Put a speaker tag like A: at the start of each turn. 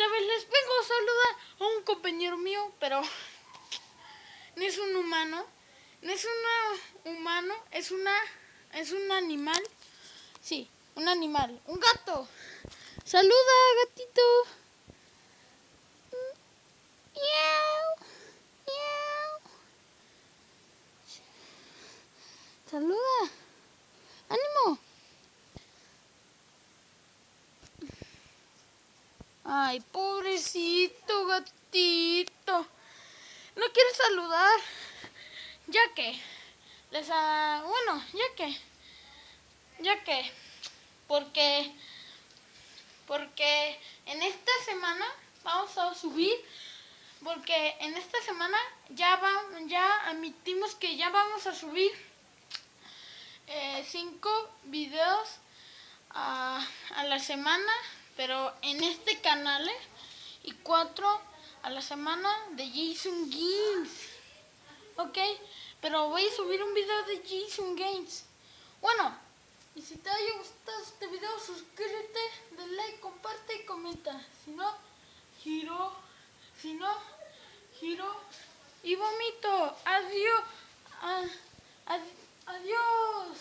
A: esta vez les vengo a saludar a un compañero mío, pero no es un humano, no es un humano, es un animal. Sí, un animal, un gato. Saluda, gatito. Miau, miau. Saluda. ¡Ánimo! Ay, pobrecito gatito. No quiere saludar. Ya que porque en esta semana vamos a subir, porque en esta semana ya admitimos que ya vamos a subir 5 videos a la semana, pero en este canal, y 4 a la semana de Jason Games, ok, pero voy a subir un video de Jason Games. Bueno, y si te haya gustado este video, suscríbete, dale like, comparte y comenta. Si no, giro y vomito. Adiós. Adiós.